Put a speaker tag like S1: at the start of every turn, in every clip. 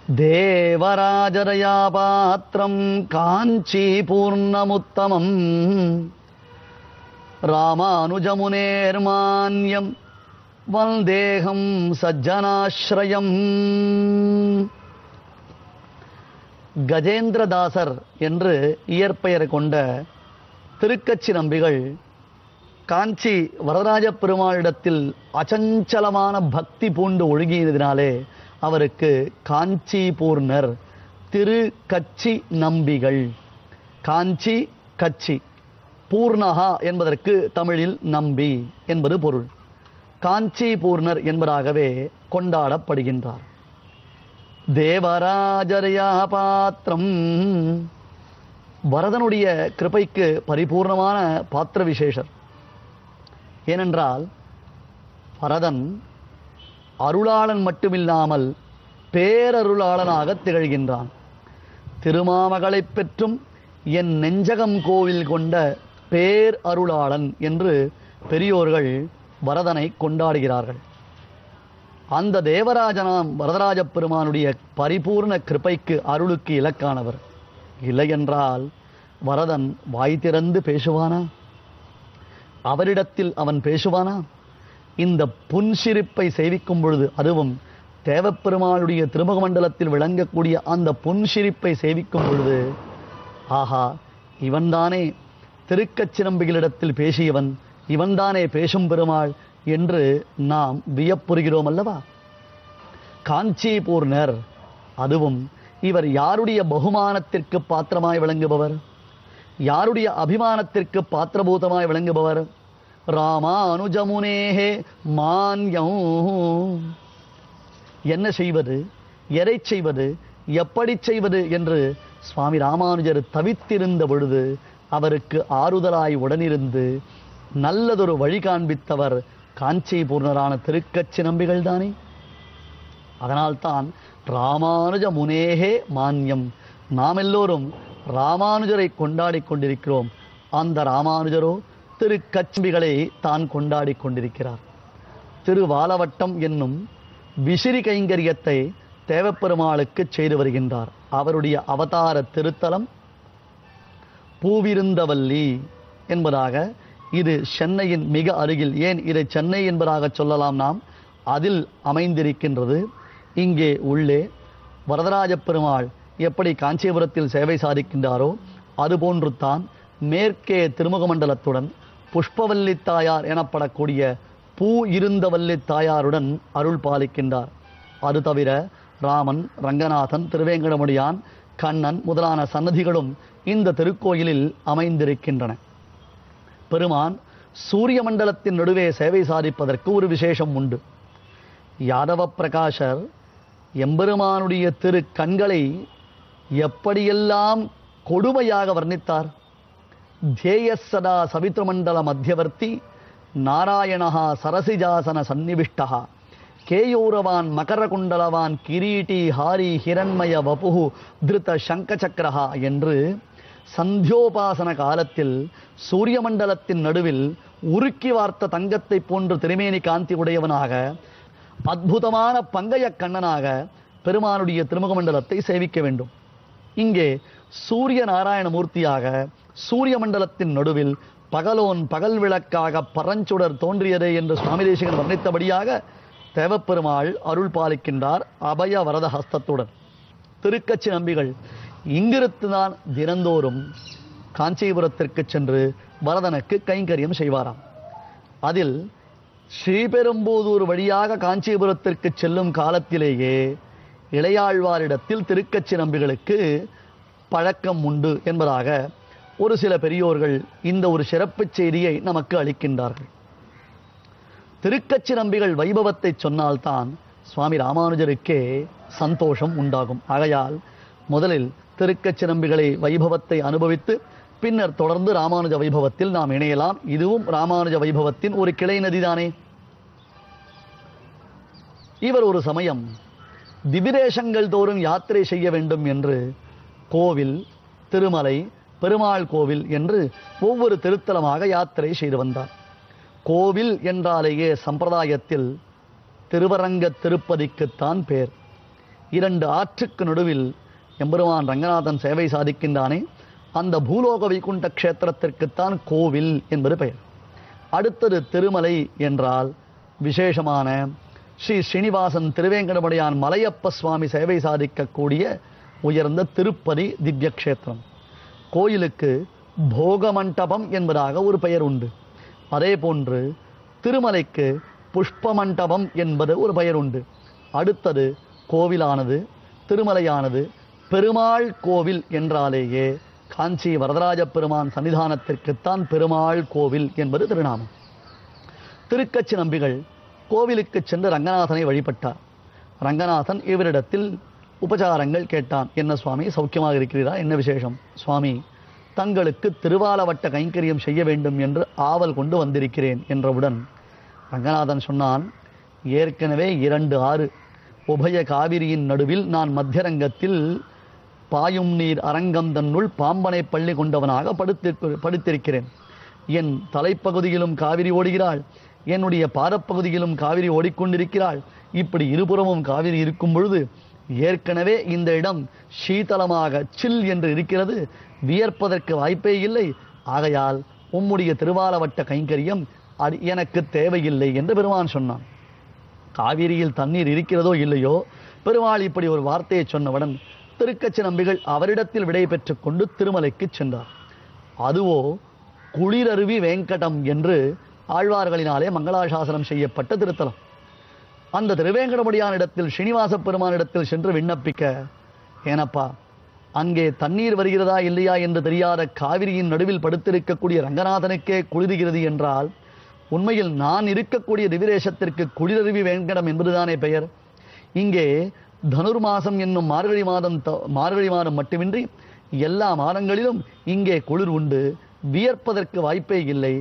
S1: தேவராஜரயாபாத்திரம் காஞ்சி பூர்ணமுத்தமம் ராமானுஜமுனேர்மான்யம் வந்தேகம் சஜ்ஜனாஸ்ரயம். கஜேந்திரதாசர் என்று இயற்பெயர் கொண்ட திருக்கச்சி நம்பிகள் காஞ்சி வரதராஜ பெருமாளிடத்தில் அச்சஞ்சலமான பக்தி பூண்டு ஒழுகியதினாலே அவருக்கு காஞ்சி பூர்ணர், திரு கச்சி நம்பிகள். காஞ்சி கச்சி, பூர்ணகா என்பதற்கு தமிழில் நம்பி என்பது பொருள். காஞ்சி பூர்ணர் என்பதாகவே கொண்டாடப்படுகின்றார். தேவராஜர்யா பாத்திரம், வரதனுடைய கிருபைக்கு பரிபூர்ணமான பாத்திர விசேஷர். ஏனென்றால் வரதன் அருளாளன் மட்டுமில்லாமல் பேரருளாளனாக திகழ்கின்றான். திருமாமகளை பெற்றும் என் நெஞ்சகம் கோவில் கொண்ட பேர் அருளாளன் என்று பெரியோர்கள் வரதனை கொண்டாடுகிறார்கள். அந்த தேவராஜனாம் வரதராஜ பெருமானுடைய பரிபூர்ண கிருபைக்கு அருளுக்கு இலக்கானவர். இல்லையென்றால் வரதன் வாய் திறந்து பேசுவானா? அவரிடத்தில் அவன் பேசுவானா? இந்த புன்சிரிப்பை சேவிக்கும் பொழுது, அதுவும் தேவப்பெருமாளுடைய திருமுக மண்டலத்தில் விளங்கக்கூடிய அந்த புன்சிரிப்பை சேவிக்கும் பொழுது, ஆஹா, இவன்தானே திருக்கச்சிரம்பிகளிடத்தில் பேசியவன், இவன்தானே பேசும் பெருமாள் என்று நாம் வியப்புறுகிறோம் அல்லவா? காஞ்சி பூர்ணர், அதுவும் இவர் யாருடைய பகுமானத்திற்கு பாத்திரமாய் விளங்குபவர்? யாருடைய அபிமானத்திற்கு பாத்திரபூதமாய் விளங்குபவர்? ராமானுஜமுனேஹே மான்யம். என்ன செய்வது, எதை செய்வது, எப்படி செய்வது என்று சுவாமி ராமானுஜர் தவித்திருந்த பொழுது அவருக்கு ஆறுதலாய் உடனிருந்து நல்லதொரு வழி காண்பித்தவர் காஞ்சி பூர்ணரான திருக்கச்சி நம்பிகள் தானே. அதனால்தான் ராமானுஜ முனேகே மான்யம். நாம் எல்லோரும் ராமானுஜரை கொண்டாடி கொண்டிருக்கிறோம். அந்த ராமானுஜரோ திருக்கச்சிகளை தான் கொண்டாடி கொண்டிருக்கிறார். திருவாலவட்டம் என்னும் விசிறி கைங்கரியத்தை தேவப்பெருமாளுக்கு செய்து வருகின்றார். அவருடைய அவதார திருத்தலம் பூவிருந்தவல்லி என்பதாக, இது சென்னையின் மிக அருகில், ஏன் இதை சென்னை என்பதாக சொல்லலாம் நாம், அதில் அமைந்திருக்கின்றது. இங்கே உள்ளே வரதராஜ பெருமாள் எப்படி காஞ்சிபுரத்தில் சேவை சாதிக்கின்றாரோ அதுபோன்று தான் மேற்கே திருமுக மண்டலத்துடன் புஷ்பவல்லி தாயார் எனப்படக்கூடிய பூ இருந்தவல்லி தாயாருடன் அருள் பாலிக்கின்றார். அது தவிர ராமன், ரங்கநாதன், திருவேங்கடமுடியான், கண்ணன் முதலான சன்னதிகளும் இந்த திருக்கோயிலில் அமைந்திருக்கின்றன. பெருமான் சூரிய மண்டலத்தின் நடுவே சேவை சாதிப்பதற்கு ஒரு விசேஷம் உண்டு. யாதவ பிரகாஷர் எம்பெருமானுடைய திரு கண்களை எப்படியெல்லாம் கொடுமையாக வர்ணித்தார். தேயசதா சவித்ருமண்டல மத்தியவர்த்தி நாராயணஹா சரசிஜாசன சந்நிவிஷ்டஹா கேயூரவான் மகரகுண்டலவான் கிரீட்டி ஹாரி ஹிரண்மய வபுகு திருத சங்கசக்கரஹா என்று சந்தியோபாசன காலத்தில் சூரிய மண்டலத்தின் நடுவில் உருக்கி வார்த்த தங்கத்தை போன்று திருமேனி காந்தி உடையவனாக, அற்புதமான பங்கைய கண்ணனாக பெருமானுடைய திருமுக மண்டலத்தை சேவிக்க வேண்டும். இங்கே சூரிய நாராயணமூர்த்தியாக சூரிய மண்டலத்தின் நடுவில் பகலோன் பகல் விளக்காக பரஞ்சுடர் தோன்றியதே என்று சுவாமி தேசிகன் வர்ணித்தபடியாக தேவப்பெருமாள் அருள் பாலிக்கின்றார் அபய வரத ஹஸ்தத்துடன். திருக்கச்சி நம்பிகள் இங்கிருந்துதான் தினந்தோறும் காஞ்சிபுரத்திற்கு சென்று வரதனுக்கு கைங்கரியம் செய்வாராம். அதில் ஸ்ரீபெரும்புதூர் வழியாக காஞ்சிபுரத்திற்கு செல்லும் காலத்திலேயே இளையாழ்வாரிடத்தில் திருக்கச்சி நம்பிகளுக்கு பழக்கம் உண்டு என்பதாக ஒரு சில பெரியோர்கள் இந்த ஒரு சிறப்பு செய்தியை நமக்கு அளிக்கின்றார்கள். திருக்கச்சி நம்பிகள் வைபவத்தை சொன்னால்தான் சுவாமி ராமானுஜருக்கே சந்தோஷம் உண்டாகும். ஆகையால் முதலில் திருக்கச்சி நம்பிகளை வைபவத்தை அனுபவித்து பின்னர் தொடர்ந்து ராமானுஜ வைபவத்தில் நாம் இணையலாம். இதுவும் ராமானுஜ வைபவத்தின் ஒரு கிளை நதிதானே. இவர் ஒரு சமயம் திவிதேசங்கள் தோறும் யாத்திரை செய்ய வேண்டும் என்று கோவில், திருமலை, பெருமாள் கோவில் என்று ஒவ்வொரு திருத்தலமாக யாத்திரை செய்து வந்தார். கோவில் என்றாலேயே சம்பிரதாயத்தில் திருவரங்க திருப்பதிக்குத்தான் பேர். 2 ஆற்றுக்கு நடுவில் எம்பெருமான் ரங்கநாதன் சேவை சாதிக்கின்றானே, அந்த பூலோக வைகுண்ட க்ஷேத்திரத்திற்குத்தான் கோவில் என்பது பெயர். அடுத்தது திருமலை என்றால் விசேஷமான ஸ்ரீ ஸ்ரீனிவாசன் திருவேங்கடமுடையான் மலையப்ப சுவாமி சேவை சாதிக்கக்கூடிய உயர்ந்த திருப்பதி திவ்ய க்ஷேத்திரம். கோயிலுக்கு போகமண்டபம் என்பதாக ஒரு பெயர் உண்டு. அதே போன்று திருமலைக்கு புஷ்பமண்டபம் என்பது ஒரு பெயர் உண்டு. அடுத்தது கோவிலானது, திருமலையானது பெருமாள் கோவில் என்றாலேயே காஞ்சி வரதராஜ பெருமான் சன்னிதானத்திற்குத்தான் பெருமாள் கோவில் என்பது திருநாமம். திருக்கச்சி நம்பிகள் கோவிலுக்கு சென்று ரங்கநாதனை வழிபட்டார். ரங்கநாதன் இவரிடத்தில் உபசாரங்கள் கேட்டான். என்ன சுவாமி, சௌக்கியமாக இருக்கிறீரா? என்ன விசேஷம்? சுவாமி, தங்களுக்கு திருவாலவட்ட கைங்கரியம் செய்ய வேண்டும் என்று ஆவல் கொண்டு வந்திருக்கிறேன் என்றவுடன் ரங்கநாதன் சொன்னான், ஏற்கனவே 2 ஆறு உபய காவிரியின் நடுவில் நான் மத்தியரங்கத்தில் பாயும் நீர் அரங்கம் தன்னுள் பாம்பனை பள்ளி கொண்டவனாக படுத்திருக்கிறேன். என் தலைப்பகுதியிலும் காவிரி ஓடுகிறாள், என்னுடைய பாதப்பகுதியிலும் காவிரி ஓடிக்கொண்டிருக்கிறாள். இப்படி இருபுறமும் காவிரி இருக்கும் பொழுது ஏற்கனவே இந்த இடம் சீதளமாக சில் என்று இருக்கிறது, வியர்ப்பதற்கு வாய்ப்பே இல்லை. ஆகையால் உம்முடைய திருவாலவட்ட கைங்கரியம் எனக்கு தேவையில்லை என்று பெருமான் சொன்னான். காவிரியில் தண்ணீர் இருக்கிறதோ இல்லையோ, பெருமாள் இப்படி ஒரு வார்த்தையை சொன்னவுடன் திருக்கச்சி நம்பிகள் அவரிடத்தில் விடை பெற்றுக் கொண்டு திருமலைக்கு சென்றார். அதுவோ குளிரருவி வேங்கடம் என்று ஆழ்வார்களினாலே மங்களாசாசனம் செய்யப்பட்ட திருத்தலம். அந்த திருவேங்கடமுடியானிடத்தில் ஸ்ரீனிவாச பெருமானிடத்தில் சென்று விண்ணப்பிக்க, ஏனப்பா, அங்கே தண்ணீர் வருகிறதா இல்லையா என்று தெரியாத காவிரியின் நடுவில் படுத்திருக்கக்கூடிய ரங்கநாதனுக்கே குளிர்கிறது என்றால், உண்மையில் நான் இருக்கக்கூடிய திவிரேசத்திற்கு குளிரருவி வேங்கடம் என்பதுதானே பெயர். இங்கே தனுர்மாசம் என்னும் மார்கழி மாதம் மட்டுமின்றி எல்லா மாதங்களிலும் இங்கே குளிர் உண்டு, வியர்ப்பதற்கு வாய்ப்பே இல்லை.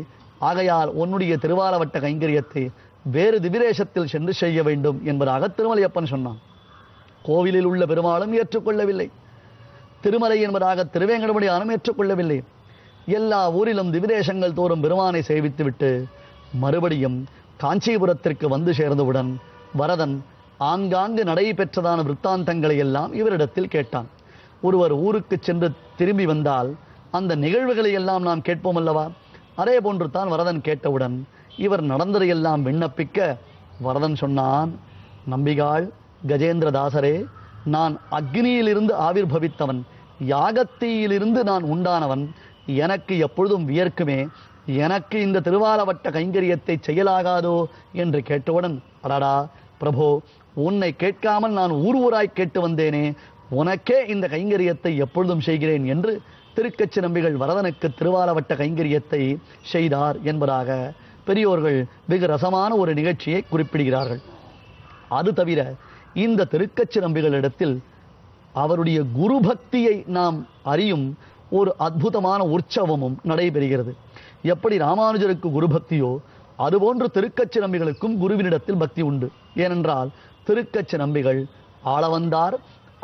S1: ஆகையால் உன்னுடைய திருவாலவட்ட கைங்கரியத்தை வேறு திவிரேசத்தில் சென்று செய்ய வேண்டும் என்பதாக திருமலையப்பன் சொன்னான். கோவிலில் உள்ள பெருமாளும் ஏற்றுக்கொள்ளவில்லை, திருமலை என்பதாக திருவேங்கடமுடியானும் ஏற்றுக்கொள்ளவில்லை. எல்லா ஊரிலும் திவிரேசங்கள் தோறும் பெருமானை சேவித்துவிட்டு மறுபடியும் காஞ்சிபுரத்திற்கு வந்து சேர்ந்தவுடன் வரதன் ஆங்காங்கு நடைபெற்றதான விற்த்தாந்தங்களை எல்லாம் இவரிடத்தில் கேட்டான். ஒருவர் ஊருக்கு சென்று திரும்பி வந்தால் அந்த நிகழ்வுகளை எல்லாம் நாம் கேட்போம் அல்லவா? அதே போன்று தான் வரதன் கேட்டவுடன் இவர் நடந்ததையெல்லாம் விண்ணப்பிக்க வரதன் சொன்னான், நம்பிகாள் கஜேந்திரதாசரே, நான் அக்னியிலிருந்து ஆவிர்பவித்தவன், யாகத்தீயிலிருந்து நான் உண்டானவன், எனக்கு எப்பொழுதும் வியர்க்குமே, எனக்கு இந்த திருவாலவட்ட கைங்கரியத்தை செய்யலாகாதோ என்று கேட்டவுடன், அடாடா பிரபோ, உன்னை கேட்காமல் நான் ஊராய் கேட்டு வந்தேனே, உனக்கே இந்த கைங்கரியத்தை எப்பொழுதும் செய்கிறேன் என்று திருக்கச்சி நம்பிகள் வரதனுக்கு திருவாலவட்ட கைங்கரியத்தை செய்தார் என்பதாக பெரியோர்கள் வெகு ரசமான ஒரு நிகழ்ச்சியை குறிப்பிடுகிறார்கள். அது தவிர இந்த திருக்கச்சி நம்பிகளிடத்தில் அவருடைய குரு பக்தியை நாம் அறியும் ஒரு அற்புதமான உற்சவமும் நடைபெறுகிறது. எப்படி ராமானுஜருக்கு குரு பக்தியோ அதுபோன்று திருக்கச்சி நம்பிகளுக்கும் குருவினிடத்தில் பக்தி உண்டு. ஏனென்றால் திருக்கச்சி நம்பிகள் ஆளவந்தார்,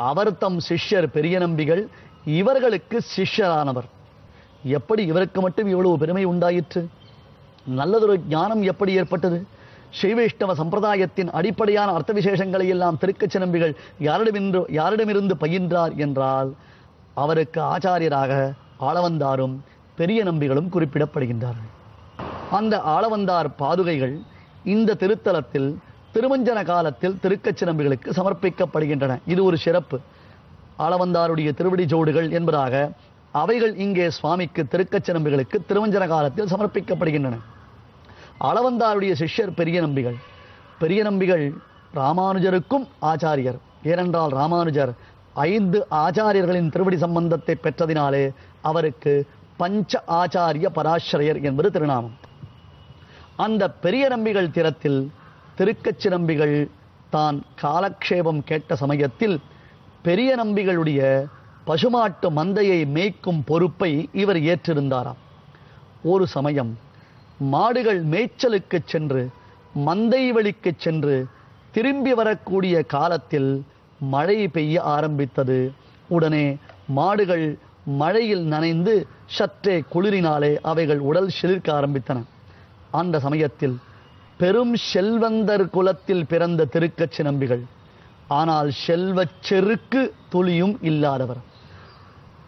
S1: அவர் தம் சிஷ்யர் பெரிய நம்பிகள், இவர்களுக்கு சிஷ்யரானவர். எப்படி இவருக்கு மட்டும் இவ்வளவு பெருமை உண்டாயிற்று? நல்லதொரு ஞானம் எப்படி ஏற்பட்டது? ஸ்ரீவைஷ்ணவ சம்பிரதாயத்தின் அடிப்படையான அர்த்த விசேஷங்களை எல்லாம் திருக்கச்சி நம்பிகள் யாரிடமிருந்து பயின்றார் என்றால் அவருக்கு ஆச்சாரியராக ஆளவந்தாரும் பெரிய நம்பிகளும் குறிப்பிடப்படுகின்றார்கள். அந்த ஆளவந்தார் பாதுகைகள் இந்த திருத்தலத்தில் திருமஞ்சன காலத்தில் திருக்கச்சி நம்பிகளுக்கு சமர்ப்பிக்கப்படுகின்றன. இது ஒரு சிறப்பு. ஆளவந்தாருடைய திருவடி ஜோடுகள் என்பதாக அவைகள் இங்கே சுவாமிக்கு திருக்கச்சி நம்பிகளுக்கு திருமஞ்சன காலத்தில் சமர்ப்பிக்கப்படுகின்றன. ஆளவந்தாருடைய சிஷ்யர் பெரிய நம்பிகள். பெரிய நம்பிகள் ராமானுஜருக்கும் ஆச்சாரியர். ஏனென்றால் ராமானுஜர் 5 ஆச்சாரியர்களின் திருவடி சம்பந்தத்தை பெற்றதினாலே அவருக்கு பஞ்ச ஆச்சாரிய பராஸ்ரயர் என்பது திருநாமம். அந்த பெரிய நம்பிகள் திறத்தில் திருக்கச்சி நம்பிகள் தான் காலக்ஷேபம் கேட்ட சமயத்தில் பெரிய நம்பிகளுடைய பசுமாட்டு மந்தையை மேய்க்கும் பொறுப்பை இவர் ஏற்றிருந்தாராம். ஒரு சமயம் மாடுகள் மேய்ச்சலுக்கு சென்று மந்தை வழிக்கு சென்று திரும்பி வரக்கூடிய காலத்தில் மழை பெய்ய ஆரம்பித்தது. உடனே மாடுகள் மழையில் நனைந்து சற்றே குளிரினாலே அவைகள் உடல் சிலிர்க்க ஆரம்பித்தன. அந்த சமயத்தில் பெரும் செல்வந்தர் குலத்தில் பிறந்த திருக்கச்சி நம்பிகள் ஆனால் செல்வச் செருக்கு துளியும் இல்லாதவர்.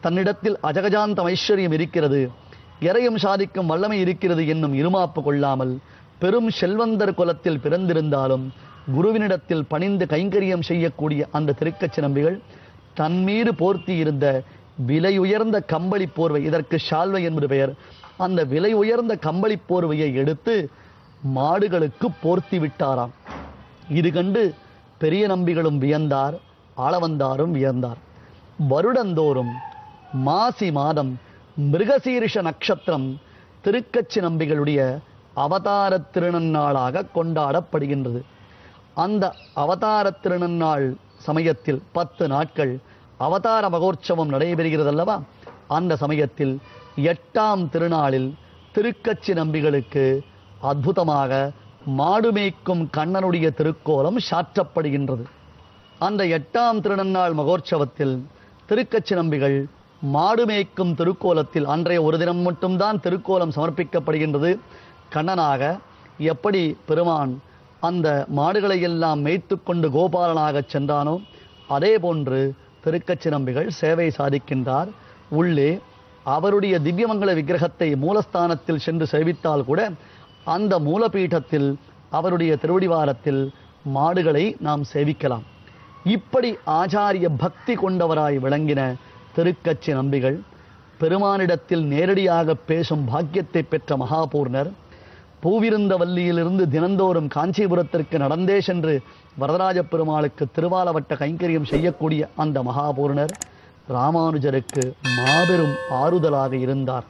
S1: தன்னிடத்தில் அஜகஜாந்த ஐஸ்வர்யம் இருக்கிறது, எரையும் சாதிக்கும் வல்லமை இருக்கிறது என்னும் இருமாப்பு கொள்ளாமல், பெரும் செல்வந்தர் குலத்தில் பிறந்திருந்தாலும் குருவினிடத்தில் பணிந்து கைங்கரியம் செய்யக்கூடிய அந்த திருக்கச்சி நம்பிகள் தன்மீது போர்த்தி இருந்த விலை உயர்ந்த கம்பளி போர்வை, இதற்கு ஷால்வை என்பது பெயர், அந்த விலை உயர்ந்த கம்பளி போர்வையை எடுத்து மாடுகளுக்கு போர்த்தி விட்டாராம். இது கண்டு பெரிய நம்பிகளும் வியந்தார், ஆளவந்தாரும் வியந்தார். வருடந்தோறும் மாசி மாதம் மிருகசீரிஷ நட்சத்திரம் திருக்கச்சி நம்பிகளுடைய அவதார திருநன்னாளாக கொண்டாடப்படுகின்றது. அந்த அவதார திருநன்னாள் சமயத்தில் 10 நாட்கள் அவதார மகோற்சவம் நடைபெறுகிறது அல்லவா? அந்த சமயத்தில் 8ஆம் திருநாளில் திருக்கச்சி நம்பிகளுக்கு அற்புதமாக மாடுமேய்க்கும் கண்ணனுடைய திருக்கோலம் சாற்றப்படுகின்றது. அந்த 8ஆம் திருநன்னாள் மகோற்சவத்தில் திருக்கச்சி நம்பிகள் மாடுமேய்க்கும் திருக்கோலத்தில், அன்றைய ஒரு தினம் மட்டும்தான் திருக்கோலம் சமர்ப்பிக்கப்படுகின்றது. கண்ணனாக எப்படி பெருமான் அந்த மாடுகளை எல்லாம் மேய்த்து கொண்டு கோபாலனாக சென்றானோ அதே போன்று திருக்கச்சி நம்பிகள் சேவை சாதிக்கின்றார். உள்ளே அவருடைய திவ்யமங்கல விக்கிரகத்தை மூலஸ்தானத்தில் சென்று சேவித்தால் கூட அந்த மூலபீഠத்தில் அவருடைய திருவடிவாரத்தில் மாடுகளை நாம் சேவிக்கலாம். இப்படி ஆச்சாரிய பக்தி கொண்டவராய் விளங்கின திருக்கச்சி நம்பிகள் பெருமானிடத்தில் நேரடியாக பேசும் பாக்கியத்தை பெற்ற மகாபூர்ணர். பூவிருந்தவல்லியிலிருந்து தினந்தோறும் காஞ்சிபுரத்திற்கு நடந்தே சென்று வரதராஜ பெருமாளுக்கு திருவாலவட்ட கைங்கரியம் செய்யக்கூடிய அந்த மகாபூர்ணர் ராமானுஜருக்கு மாபெரும் ஆறுதலாக இருந்தார்.